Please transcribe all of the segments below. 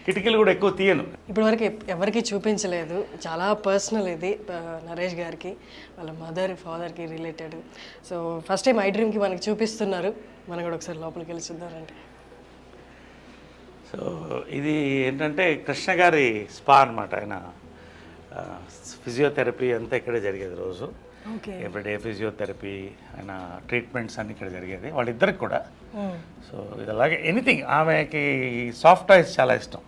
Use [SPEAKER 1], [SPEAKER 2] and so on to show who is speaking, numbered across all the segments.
[SPEAKER 1] కిటికీలు కూడా ఎక్కువ తీయను.
[SPEAKER 2] ఇప్పటివరకు ఎవరికి చూపించలేదు, చాలా పర్సనల్ ఇది నరేష్ గారికి వాళ్ళ మదర్ ఫాదర్కి related. So first time I డ్రీమ్కి మనకి చూపిస్తున్నారు, మనం కూడా ఒకసారి లోపలికి వెళ్ళి చూద్దామంటే.
[SPEAKER 1] సో ఇది ఏంటంటే కృష్ణ గారి స్పా అనమాట. ఆయన ఫిజియోథెరపీ అంతా ఇక్కడే జరిగేది రోజు. ఎవ్రీడే ఫిజియోథెరపీ, ఆయన ట్రీట్మెంట్స్ అన్నీ ఇక్కడ జరిగేది వాళ్ళిద్దరికి కూడా. సో ఇది అలాగే ఎనీథింగ్, ఆమెకి సాఫ్ట్ టాయ్స్ చాలా ఇష్టం.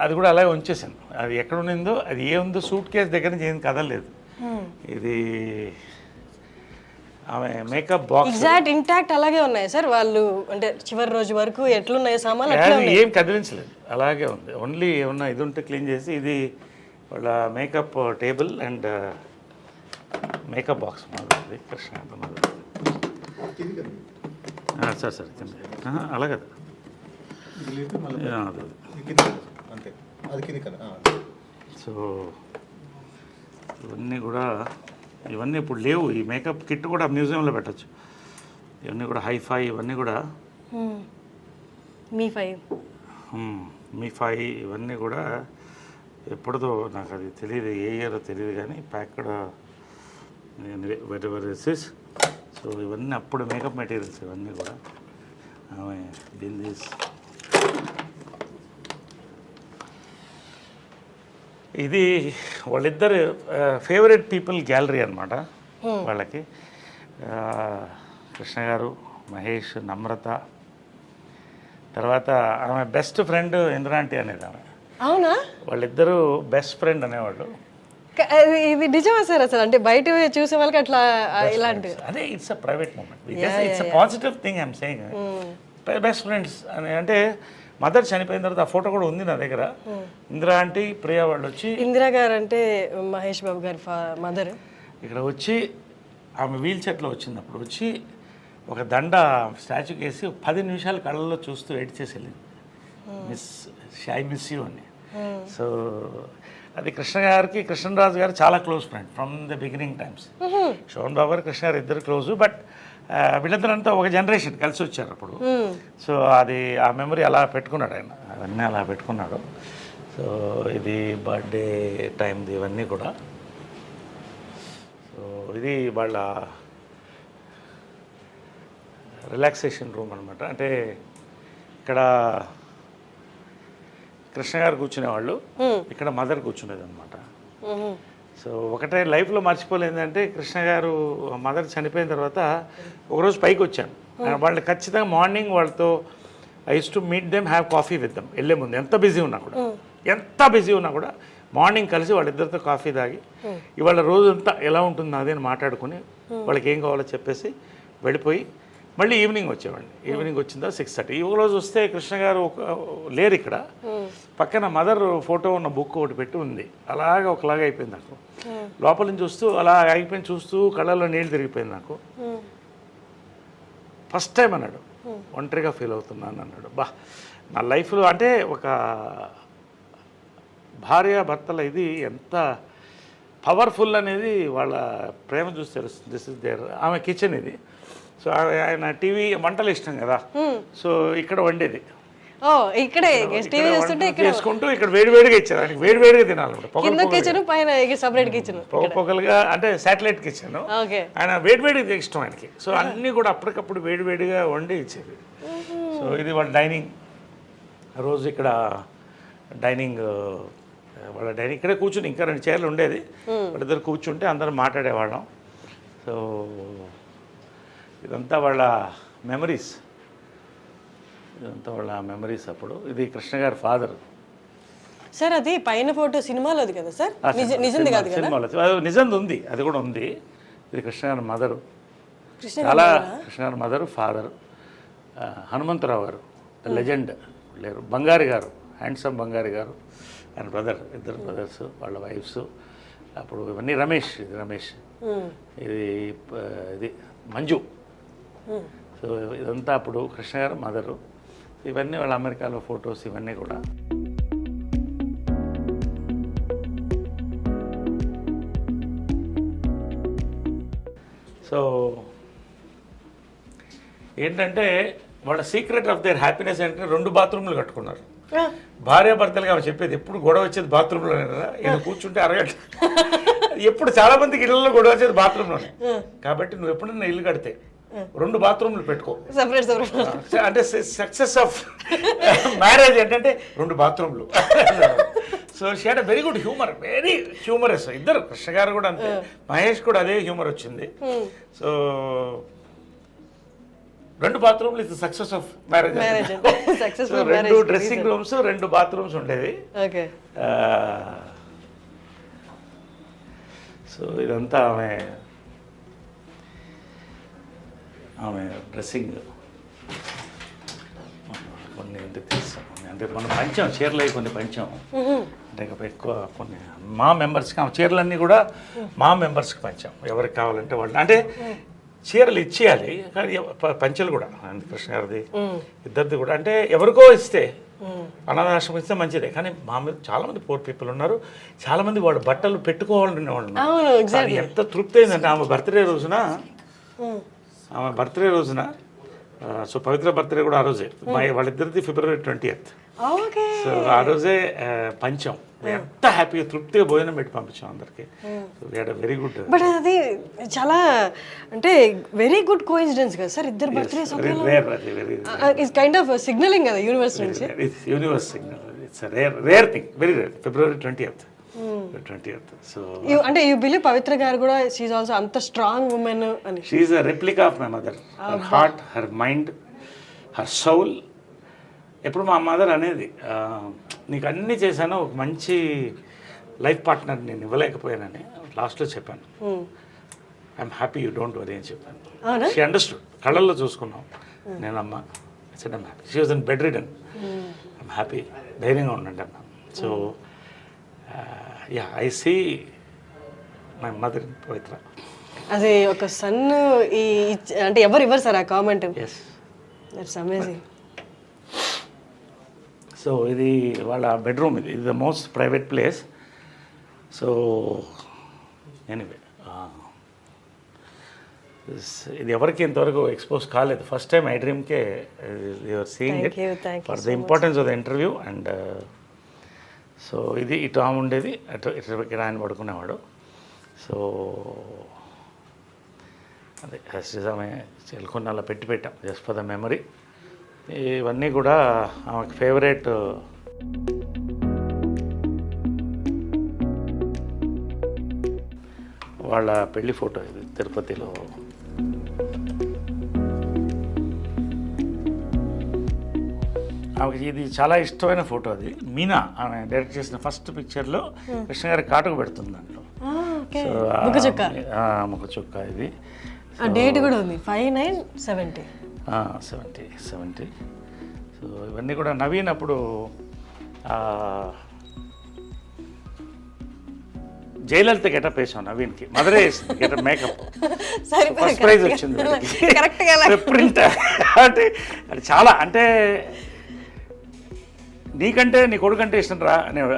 [SPEAKER 1] అది కూడా అలాగే ఉంచేసాను. అది ఎక్కడ ఉన్నిందో, అది ఏముందో సూట్ కేసు దగ్గర నుంచి ఏం కదలలేదు. ఇది ఆమె మేకప్ బాక్స్
[SPEAKER 2] ఎగ్జాక్ట్ ఇంటాక్ట్ అలాగే ఉన్నాయి సార్. వాళ్ళు అంటే చివరి రోజు వరకు ఎట్లున్నాయి సామాన్లు అట్లా
[SPEAKER 1] ఏం కదిలించలేదు, అలాగే ఉంది. ఓన్లీ ఏమన్నా ఇది ఉంటే క్లీన్ చేసి, ఇది వాళ్ళ makeup table and makeup box మాది కృష్ణ సార్ సార్ అలాగే. సో ఇవన్నీ ఇప్పుడు లేవు. ఈ మేకప్ కిట్ కూడా మ్యూజియంలో పెట్టచ్చు. ఇవన్నీ కూడా హైఫై, ఇవన్నీ కూడా మీ ఫై ఇవన్నీ కూడా ఎప్పుడుదో నాకు అది తెలియదు, ఏ ఇయర్ తెలియదు, కానీ ప్యాక్డ్ వెరైటీస్. సో ఇవన్నీ అప్పుడు మేకప్ మెటీరియల్స్ ఇవన్నీ కూడా. ఆమె దీని ఇది వాళ్ళిద్దరు ఫేవరెట్ పీపుల్ గ్యాలరీ అనమాట వాళ్ళకి. కృష్ణ గారు, మహేష్, నమ్రత, తర్వాత ఆమె బెస్ట్ ఫ్రెండ్ ఇంద్రాంటి అనేది ఆమె.
[SPEAKER 2] అవునా?
[SPEAKER 1] వాళ్ళిద్దరూ బెస్ట్ ఫ్రెండ్ అనేవాళ్ళు.
[SPEAKER 2] ఇది నిజమా సార్? అసలు అంటే బయట చూసే వాళ్ళకి అట్లా ఇలాంటి
[SPEAKER 1] అదే it's a private moment, it's a positive thing I'm saying. Best friends అని అంటే మదర్ చనిపోయిన తర్వాత ఆ ఫోటో కూడా ఉంది నా దగ్గర. ఇందిరా ఆంటీ, ప్రియా వాళ్ళు వచ్చి,
[SPEAKER 2] ఇందిరా గారు అంటే మహేష్ బాబు గారి మదర్,
[SPEAKER 1] ఇక్కడ వచ్చి ఆమె వీల్ చైర్లో వచ్చినప్పుడు వచ్చి ఒక దండ స్టాచ్యూకి వేసి 10 నిమిషాలు కళ్ళల్లో చూస్తూ వెయిట్ చేసి వెళ్ళింది. ఐ మిస్ యూ అని. సో అది కృష్ణ గారికి, కృష్ణరాజు గారు చాలా close friend from the beginning times. Sobhan Babu గారు, కృష్ణ గారు ఇద్దరు క్లోజు. బట్ వీళ్ళందరంతా ఒక జనరేషన్ కలిసి వచ్చారు అప్పుడు. సో అది ఆ మెమరీ అలా పెట్టుకున్నాడు ఆయన, అవన్నీ అలా పెట్టుకున్నాడు. సో ఇది బర్త్డే టైంది ఇవన్నీ కూడా. సో ఇది వాళ్ళ రిలాక్సేషన్ రూమ్ అనమాట. అంటే ఇక్కడ కృష్ణ గారు కూర్చునేవాళ్ళు, ఇక్కడ మదర్ కూర్చునేది అనమాట. సో ఒకటే లైఫ్లో మర్చిపోలేదంటే, కృష్ణ గారు మదర్ చనిపోయిన తర్వాత ఒకరోజు పైకి వచ్చాను. వాళ్ళు ఖచ్చితంగా మార్నింగ్ వాళ్ళతో I use to meet them, have coffee with them. వెళ్ళే ముందు ఎంత బిజీ ఉన్నా కూడా మార్నింగ్ కలిసి వాళ్ళిద్దరితో కాఫీ తాగి ఇవాళ రోజంతా ఎలా ఉంటుంది అదే అని మాట్లాడుకుని వాళ్ళకి ఏం కావాలో చెప్పేసి వెళ్ళిపోయి మళ్ళీ ఈవినింగ్ వచ్చేవాడిని. ఈవినింగ్ వచ్చిందా 6:30. ఈ రోజు వస్తే కృష్ణ గారు లేరు ఇక్కడ. పక్కన మదర్ ఫోటో ఉన్న బుక్ ఒకటి పెట్టి ఉంది. అలాగా ఒకలాగా అయిపోయింది నాకు. లోపల నుంచి చూస్తూ అలా అయిపోయింది, చూస్తూ కళ్ళల్లో నీళ్ళు తిరిగిపోయింది నాకు. ఫస్ట్ టైం అన్నాడు, ఒంటరిగా ఫీల్ అవుతున్నాను అన్నాడు. నా లైఫ్లో అంటే ఒక భార్యాభర్తల ఇది ఎంత పవర్ఫుల్ అనేది వాళ్ళ ప్రేమ చూసి తెలుస్తుంది. This is there. ఆమె కిచెన్ ఇది. సో ఆయన టీవీ వంటలు ఇష్టం కదా, సో ఇక్కడ వండేది.
[SPEAKER 2] ఇక్కడే టీవీ చూస్తుంటే
[SPEAKER 1] చేసుకుంటూ ఇక్కడ వేడివేడిగా ఇచ్చారు. ఆయనకి వేడివేడిగా తినాలి. పొగలుగా అంటే శాటిలైట్ కిచెన్. ఆయన వేడివేడిగా ఇష్టం ఆయనకి. సో అన్నీ కూడా అప్పటికప్పుడు వేడివేడిగా వండి ఇచ్చేది. సో ఇది వాళ్ళ డైనింగ్. రోజు ఇక్కడ డైనింగ్, వాళ్ళ డైనింగ్ ఇక్కడే కూర్చుని, ఇంకా 2 చైర్లు ఉండేది. వాళ్ళిద్దరు కూర్చుంటే అందరం మాట్లాడేవాళ్ళం. సో ఇదంతా వాళ్ళ మెమరీస్, అప్పుడు. ఇది కృష్ణ గారి ఫాదర్
[SPEAKER 2] సార్. అది పైన ఫోటో సినిమాలోది కదా సార్? నిజంది కాదు కదా?
[SPEAKER 1] సినిమాలో నిజంది ఉంది, అది కూడా ఉంది. ఇది కృష్ణ గారి మదరు, చాలా కృష్ణ గారి మదరు, ఫాదర్. హనుమంతరావు గారు లెజెండ్ లేరు. బంగారి గారు, హ్యాండ్సమ్ బంగారి గారు, ఆయన బ్రదర్, ఇద్దరు బ్రదర్స్, వాళ్ళ వైఫ్స్. అప్పుడు ఇవన్నీ రమేష్, ఇది మంజు. సో ఇదంతా అప్పుడు కృష్ణ గారు మదరు. ఇవన్నీ వాళ్ళ అమెరికాలో ఫొటోస్ ఇవన్నీ కూడా. సో ఏంటంటే వాళ్ళ సీక్రెట్ ఆఫ్ దేర్ హ్యాపీనెస్ అంటే 2 బాత్రూమ్లు కట్టుకున్నారు. భార్యాభర్తలుగా ఆమె చెప్పేది ఎప్పుడు గొడవ వచ్చేది బాత్రూంలోనే కదా, ఈయన కూర్చుంటే అరగంట. ఎప్పుడు చాలా మందికి ఇళ్లలో గొడవ వచ్చేది బాత్రూంలోనే. కాబట్టి నువ్వు ఎప్పుడన్నా ఇల్లు కడితే 2 బాత్రూమ్లు పెట్టుకో. అంటే సక్సెస్ ఆఫ్ మ్యారేజ్ ఏంటంటే 2 బాత్రూమ్లు. So she had very good humour, very humorous. ఇద్దరు, కృష్ణ గారు కూడా అంతే, మహేష్ కూడా అదే హ్యూమర్ వచ్చింది. సో 2 బాత్రూమ్లు is success of marriage. 2 dressing rooms, 2 bathrooms ఉండేవి. సో ఇదంతా ఆమె డ్రెస్సింగ్. కొన్ని ఎందుకు తీస్తాం అంటే మనం పంచాం, చీరలు కొన్ని పంచాం. అంటే ఎక్కువ కొన్ని మా మెంబర్స్కి, ఆ చీరలన్నీ కూడా మా మెంబర్స్కి పంచాం. ఎవరికి కావాలంటే వాళ్ళు, అంటే చీరలు ఇచ్చేయాలి కానీ పంచలు కూడా కృష్ణ గారిది ఇద్దరిది కూడా, అంటే ఎవరికో ఇస్తే అనాథాశ్రమం ఇస్తే మంచిదే. కానీ మా మీద చాలా మంది పూర్ పీపుల్ ఉన్నారు, చాలా మంది వాళ్ళు బట్టలు పెట్టుకోవాలనే వాళ్ళు ఉన్నారు. ఎంత తృప్తి అయిందంటే ఆమె బర్త్డే రోజున, సో పవిత్ర బర్త్డే కూడా ఆ రోజే, వాళ్ళిద్దరిది February 20th. సో ఆ రోజే పంచం, ఎంత హ్యాపీగా తృప్తిగా భోజనం పెట్టి పంపించాం అందరికి. Very good.
[SPEAKER 2] బట్ అది చాలా అంటే వెరీ గుడ్ కోఇన్సిడెన్స్ కదా సార్, ఇద్దరు birthdays it's kind of signalling కదా యూనివర్స్ నుంచి.
[SPEAKER 1] Universe signal, it's rare thing, very rare. February 20th. So
[SPEAKER 2] అంటే యూ బిలీవ్ పవిత్ర గారు కూడా షీ ఈజ్ ఆల్సో అంత స్ట్రాంగ్ ఉమెన్ అని?
[SPEAKER 1] She is a replica of my mother. Her heart, her mind, her Saul. ఎప్పుడు మా mother అనేది, నీకు అన్నీ చేశాను, ఒక మంచి లైఫ్ పార్ట్నర్ నేను ఇవ్వలేకపోయానని లాస్ట్లో చెప్పాను. I'm happy, you don't worry అని చెప్పాను. షీ అండర్స్టూడ్, కళ్ళల్లో చూసుకున్నాం నేను. అమ్మ said I'm happy. She was in bed ridden. I'm happy, ధైర్యంగా ఉండండి అన్నాను. So I see my mother in Pavitra.
[SPEAKER 2] అది ఒక సన్ అంటే ఎవరు ఇవ్వరు సార్ ఆ కామెంట్. That's amazing.
[SPEAKER 1] సో ఇది వాళ్ళ బెడ్రూమ్, ఇది the most private place. So anyway ఇది ఎవరికి ఇంతవరకు ఎక్స్పోజ్ కాలేదు. ఫస్ట్ టైం ఐ డ్రీమ్కే you are seeing it for the importance of the interview. And so ఇది ఇటు ఆమె ఉండేది, ఇటు ఆయన పడుకునేవాడు. సో అదే ఆమె చెల్కొని అలా పెట్టాం జస్ట్ ఫర్ ద మెమరీ. ఇవన్నీ కూడా ఆమెకు ఫేవరెట్. వాళ్ళ పెళ్లి ఫోటో ఇది తిరుపతిలో. ఆమెకి ఇది చాలా ఇష్టమైన ఫోటో. అది మీనా ఆమె డైరెక్ట్ చేసిన ఫస్ట్ పిక్చర్లో కృష్ణ గారి కాటుకు పెడుతుంది దాంట్లో. ముఖ చుక్క. ఇది
[SPEAKER 2] డేట్ కూడా ఉంది 5/9/70.
[SPEAKER 1] 70. సో ఇవన్నీ కూడా నవీన్ అప్పుడు జయలలిత గెటప్ వేసాం నవీన్కి. మదరే వేసింది గెటప్, మేకప్. ఫస్ట్ ప్రైజ్ వచ్చింది ప్రింట్. అంటే అది చాలా, అంటే నీకంటే నీ కొడుకంటే ఇష్టం రా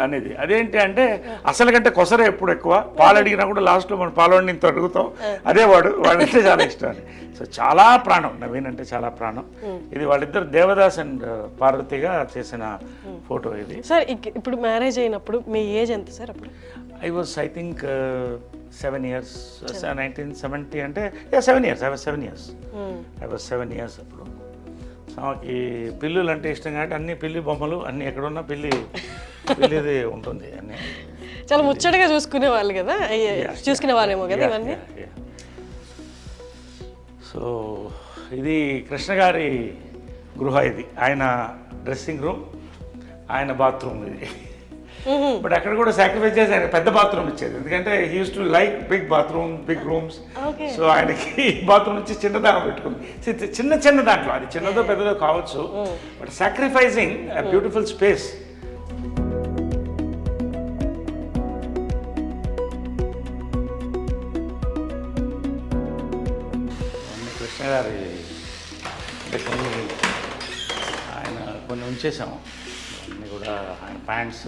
[SPEAKER 1] అనేది. అదేంటి అంటే అసలు కంటే కొసరే ఎప్పుడు ఎక్కువ. పాలు అడిగినా కూడా లాస్ట్లో మనం పాలవాడిని ఇంత అడుగుతాం, అదే వాడంటే చాలా ఇష్టం అని. సో చాలా ప్రాణం, నవీన్ అంటే చాలా ప్రాణం. ఇది వాళ్ళిద్దరు దేవదాస్ అండ్ పార్వతిగా చేసిన ఫోటో ఇది.
[SPEAKER 2] సార్ ఇప్పుడు మ్యారేజ్ అయినప్పుడు మీ ఏజ్ ఎంత సార్ అప్పుడు?
[SPEAKER 1] I was I think 7 years. 1970 అంటే 7 years. I was 7 years. I was 7 years అప్పుడు. ఆమెకి పిల్లులు అంటే ఇష్టం కాబట్టి అన్ని పిల్లి బొమ్మలు అన్నీ ఎక్కడున్నా పిల్లిది ఉంటుంది. అన్నీ
[SPEAKER 2] చాలా ముచ్చటగా చూసుకునే వాళ్ళు కదా, చూసుకునే వాళ్ళేమో కదా ఇవన్నీ.
[SPEAKER 1] సో ఇది కృష్ణ గారి గృహ. ఇది ఆయన డ్రెస్సింగ్ రూమ్, ఆయన బాత్రూమ్ ఇది. బట్ అక్కడ కూడా సాక్రిఫైస్ చేసి ఆయన పెద్ద బాత్రూమ్ ఇచ్చేది, ఎందుకంటే he use to like big bathroom, big rooms. So ఆయనకి బాత్రూమ్ నుంచి చిన్నదానం పెట్టుకుంది. చిన్న దాంట్లో, అది చిన్నదో పెద్దదో కావచ్చు, but sacrificing beautiful space. Krishna గారి ఆయన కొన్ని ఉంచేసాము. అన్నీ కూడా ఆయన ప్యాంట్స్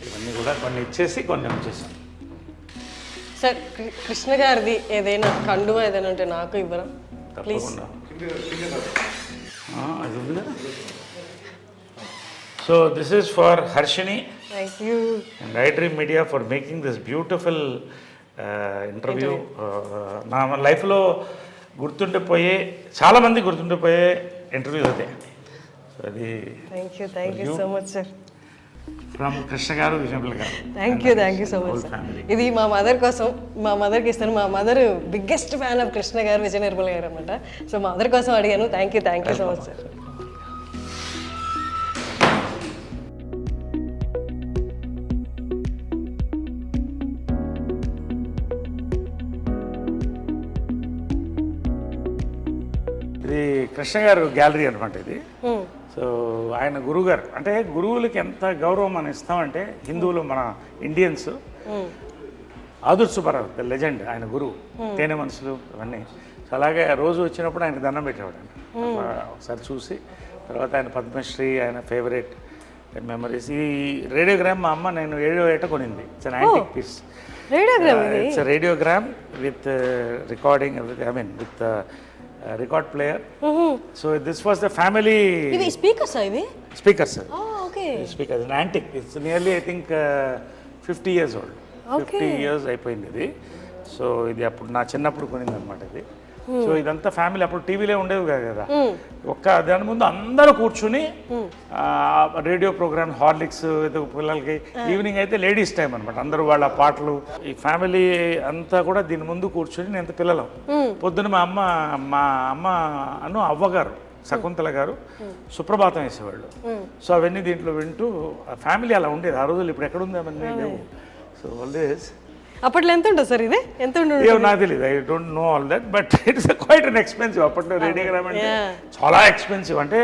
[SPEAKER 1] ఇవన్నీ కూడా కొన్ని ఇచ్చేసి కొన్ని ఉంచేసాం.
[SPEAKER 2] సార్ కృష్ణ గారిది ఏదైనా కండువా ఏదైనా ఉంటే నాకు ఇవ్వరా ప్లీజ్?
[SPEAKER 1] అది ఉంది కదా. So this is for Harshini
[SPEAKER 2] thank you.
[SPEAKER 1] and iDream Media for making this beautiful interview. నా లైఫ్లో గుర్తుండిపోయే చాలామంది గుర్తుండిపోయే ఇంటర్వ్యూస్ అదే. సో అది
[SPEAKER 2] thank you so much sir.
[SPEAKER 1] From Krishna గారు, విజయపల్లి గారు.
[SPEAKER 2] Thank you so much sir. ఇది మా మదర్ కోసం, మా మదర్కి ఇస్తాను. మా mother biggest fan of Krishna గారు, విజయ నిర్మల్ గారు అనమాట. సో మా మదర్ కోసం అడిగాను. Thank you so much sir.
[SPEAKER 1] ఇది కృష్ణ గారు గ్యాలరీ అనమాట ఇది. సో ఆయన గురువుగారు, అంటే గురువులకి ఎంత గౌరవం మనం ఇస్తామంటే హిందువులు, మన ఇండియన్స్, ఆదుర్ సుబ్బారావు ద లెజెండ్, ఆయన గురువు, తేనె మనసులు అవన్నీ. సో అలాగే రోజు వచ్చినప్పుడు ఆయన దండం పెట్టేవాడు. ఒకసారి చూసి తర్వాత ఆయన పద్మశ్రీ, ఆయన ఫేవరెట్ మెమరీస్. ఈ రేడియోగ్రామ్ మా అమ్మ నేను 7వ ఏట కొనింది. It's an antique piece. It's radiogram with recording, I mean with record player. So this was the family
[SPEAKER 2] speakers.
[SPEAKER 1] Speakers antique. It's nearly I think 50 years old. 50 years అయిపోయింది ఇది. So ఇది అప్పుడు నా చిన్నప్పుడు కొనింది అనమాట ఇది. సో ఇదంతా ఫ్యామిలీ. అప్పుడు టీవీలే ఉండేవి కదా. ఒక్క దాని ముందు అందరూ కూర్చుని రేడియో ప్రోగ్రామ్, హార్లిక్స్ పిల్లలకి. ఈవినింగ్ అయితే లేడీస్ టైం అనమాట. అందరూ వాళ్ళ పాటలు, ఈ ఫ్యామిలీ అంతా కూడా దీని ముందు కూర్చుని నేను పిల్లలం. పొద్దున మా అమ్మ అవ్వగారు, శకుంతల గారు సుప్రభాతం వేసేవాళ్ళు. సో అవన్నీ దీంట్లో వింటూ ఫ్యామిలీ అలా ఉండేది ఆ రోజులు. ఇప్పుడు ఎక్కడుంది అవన్నీ లేవు. సో ఆల్వేస్
[SPEAKER 2] అప్పట్లో ఎంత ఉంటుంది సార్ ఇది? ఎంత
[SPEAKER 1] నాకు తెలియదు. I don't know all that, but it's quite an expensive. అప్పట్లో రేడియోగ్రామ్ అంటే చాలా ఎక్స్పెన్సివ్. అంటే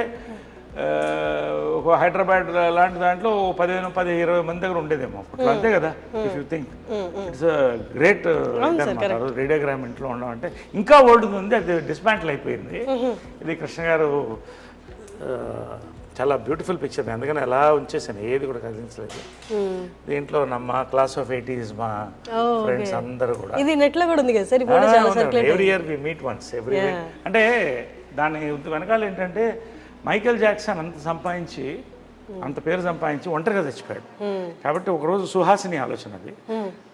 [SPEAKER 1] ఒక హైదరాబాద్ లాంటి దాంట్లో 15-20 మంది దగ్గర ఉండేదేమో అప్పట్లో, అంతే కదా. If you think it's great radiogram ఇంట్లో ఉండడం అంటే. ఇంకా ఓల్డ్ ఉంది, అది డిస్మాంటిల్ అయిపోయింది. ఇది కృష్ణ గారు చాలా బ్యూటిఫుల్ పిక్చర్. అందుకని ఎలా ఉంచేసాను, ఏది కూడా కదిలించలేదు. దీంట్లో మా క్లాస్ ఆఫ్ 80s మా ఫ్రెండ్స్ అందరూ కూడా.
[SPEAKER 2] ఇది నెట్ లో కూడా ఉంది కదా sir.
[SPEAKER 1] Every year we meet once every year. అంటే దాని వెనకాల ఏంటంటే మైకేల్ జాక్సన్ అంత సంపాదించి, అంత పేరు సంపాదించి ఒంటరిగా చచ్చిపోయాడు. కాబట్టి ఒకరోజు సుహాసిని ఆలోచన అది,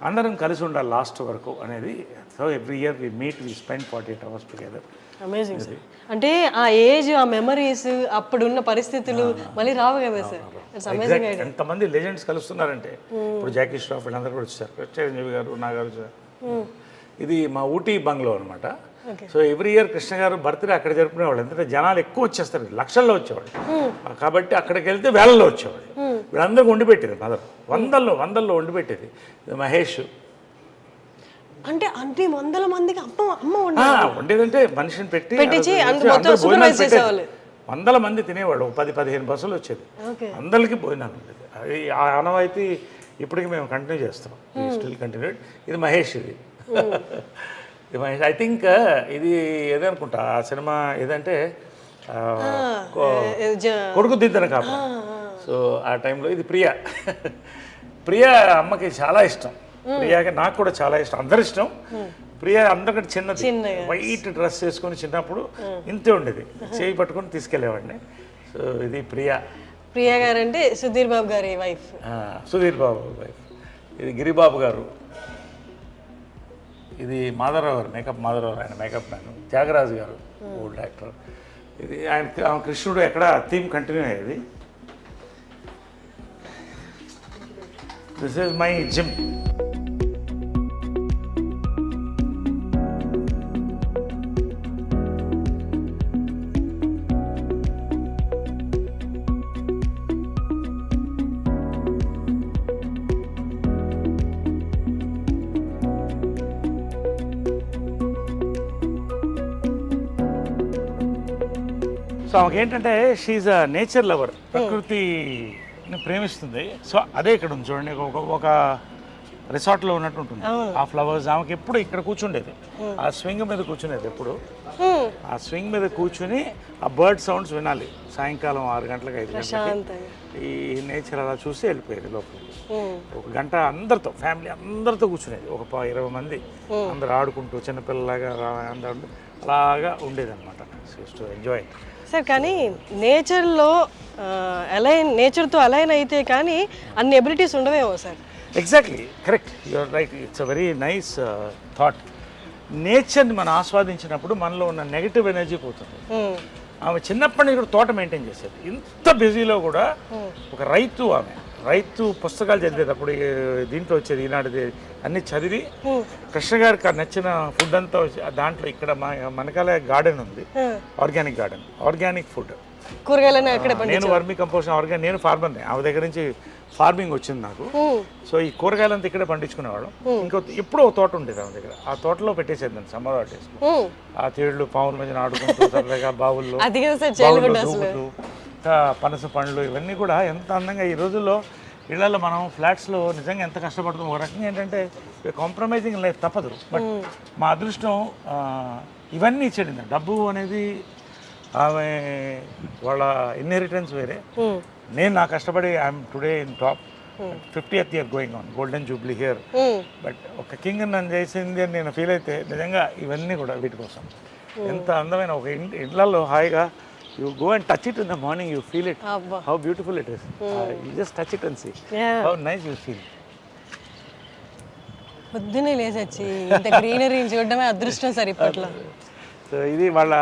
[SPEAKER 1] అందరం కలిసి ఉండాలి లాస్ట్ వరకు అనేది. So every year we meet, we spend 48 hours together.
[SPEAKER 2] Amazing sir. అంటే ఆ ఏజ్, ఆ మెమరీస్, అప్పుడున్న పరిస్థితులు మళ్ళీ రావు కదా సార్. It's amazing.
[SPEAKER 1] ఎంతమంది లెజెండ్స్ కలుస్తున్నారంటే ఇప్పుడు జాకీ ష్రాఫ్ వీళ్ళందరూ కూడా వచ్చారు. చిరంజీవి గారు, నాగార్జున. ఇది మా ఊటీ బంగ్లో అనమాట. సో ఎవ్రీ ఇయర్ కృష్ణ గారు బర్త్డే అక్కడ జరుపుకునేవాళ్ళు. ఎందుకంటే జనాలు ఎక్కువ వచ్చేస్తారు, లక్షల్లో వచ్చేవాళ్ళు. కాబట్టి అక్కడికి వెళ్తే వేలల్లో వచ్చేవాళ్ళు. వీళ్ళందరికీ వండి పెట్టేది మదర్. వందల్లో వండి పెట్టేది. మహేష్
[SPEAKER 2] అంటే అన్ని వందల మందికి అమ్మ
[SPEAKER 1] వండేదంటే మనిషిని పెట్టి వందల మంది తినేవాళ్ళు. 10-15 బస్సులు వచ్చేది, అందరికీ భోజనాలు ఉండేది. అది ఆ ఆనవాయితీ ఇప్పటికి మేము కంటిన్యూ చేస్తాం. Still continued. ఇది మహేష్. ఇది మహేష్. ఐ థింక్ ఇది ఏదనుకుంటా ఆ సినిమా ఏదంటే కొడుకు దిద్దన కాపు. సో ఆ టైంలో ఇది ప్రియా అమ్మకి చాలా ఇష్టం. ప్రియాకి నాకు కూడా చాలా ఇష్టం, అందరు ఇష్టం. ప్రియా అందరికంటే చిన్నది, వైట్ డ్రెస్ వేసుకొని చిన్నప్పుడు ఇంతే ఉండేది, చేయి పట్టుకొని తీసుకెళ్లేవాడిని. సో ఇది ప్రియా
[SPEAKER 2] గారు అంటే సుధీర్ బాబు గారి వైఫ్.
[SPEAKER 1] సుధీర్ బాబు వైఫ్. ఇది గిరిబాబు గారు. ఇది మాధవరావు గారు, మేకప్ మాధవరావు, ఆయన మేకప్ మ్యాన్. త్యాగరాజు గారు, ఓల్డ్ యాక్టర్. ఇది ఆయన కృష్ణుడు ఎక్కడ థీమ్ కంటిన్యూ అయ్యేది. This is my gym. So ఆమెకి ఏంటంటే షీఈ్ అ నేచర్ లవర్, ప్రకృతిని ప్రేమిస్తుంది. సో అదే ఇక్కడ ఉంది చూడండి, ఒక రిసార్ట్లో ఉన్నట్టు ఉంటుంది ఆ ఫ్లవర్స్. ఆమెకి ఎప్పుడు ఇక్కడ కూర్చుండేది, ఆ స్వింగ్ మీద కూర్చునేది ఎప్పుడు. ఆ స్వింగ్ మీద కూర్చుని ఆ బర్డ్ సౌండ్స్ వినాలి. సాయంకాలం 6 గంటలకు 5 గంటలకి ఈ నేచర్ అలా చూసి వెళ్ళిపోయేది లోపలికి. 1 గంట అందరితో, ఫ్యామిలీ అందరితో కూర్చునేది. ఒక 20 మంది అందరు ఆడుకుంటూ చిన్నపిల్లలాగా అందరూ అలాగా ఉండేది అనమాట. To enjoy.
[SPEAKER 2] సార్ కానీ నేచర్లో నేచర్తో అలైన్ అయితే కానీ అన్ని ఎబిలిటీస్ ఉండవేమో sir.
[SPEAKER 1] Exactly correct, you are right. It's a very nice thought. నేచర్ని మనం ఆస్వాదించినప్పుడు మనలో ఉన్న నెగిటివ్ ఎనర్జీ పోతుంది. ఆమె చిన్నప్పటి నుంచి కూడా తోట మెయింటైన్ చేసేది. ఇంత బిజీలో కూడా ఒక రైతు, ఆమె రైతు పుస్తకాలు చదివేటప్పుడు దీంట్లో వచ్చేది ఈనాడు అన్ని చదివి కృష్ణ గారికి నచ్చిన ఫుడ్ అంతా దాంట్లో ఇక్కడ మనకాల గార్డెన్ ఉంది, ఆర్గానిక్ గార్డెన్, ఆర్గానిక్ ఫుడ్.
[SPEAKER 2] కూరగాయలన్నీ అక్కడే
[SPEAKER 1] నేను వర్మీ కంపోస్ట్ ఆర్గానిక్, నేను ఫార్మర్ని, ఆమె దగ్గర నుంచి ఫార్మింగ్ వచ్చింది నాకు. సో ఈ కూరగాయలంతా ఇక్కడే పండించుకునేవాళ్ళం. ఇంకో ఎప్పుడో ఒక తోట ఉండేది ఆమె దగ్గర, ఆ తోటలో పెట్టేసేది సమ్మర్ హాలిడేస్. ఆ తేళ్లు పావుల మధ్యన ఆడుకుంటూ సరదాగా బావుల్లో దూకుతూ పనస పండ్లు ఇవన్నీ కూడా ఎంత అందంగా. ఈ రోజుల్లో ఇళ్లలో మనం ఫ్లాట్స్లో నిజంగా ఎంత కష్టపడుతాం. ఒక రకంగా ఏంటంటే కాంప్రమైజింగ్ లైఫ్ తప్పదు. బట్ మా అదృష్టం ఇవన్నీ ఇచ్చేది. డబ్బు అనేది ఆమె వాళ్ళ ఇన్హెరిటెన్స్ వేరే. నేను నా కష్టపడి I'm today in top, 50th year going on, golden Jubilee here. But ఒక కింగ్ నన్ను చేసింది అని నేను ఫీల్ అయితే నిజంగా ఇవన్నీ కూడా వీటి కోసం. ఎంత అందమైన ఒక ఇళ్లలో హాయిగా you go and touch it in the morning, you feel it how beautiful it is. You just touch it and see how nice you feel.
[SPEAKER 2] పొద్దునే లేచొచ్చి ఇంత గ్రీనరీ చూడడమే అదృష్టం సార్ ఇప్పట్లో.
[SPEAKER 1] సో ఇది వాళ్ళ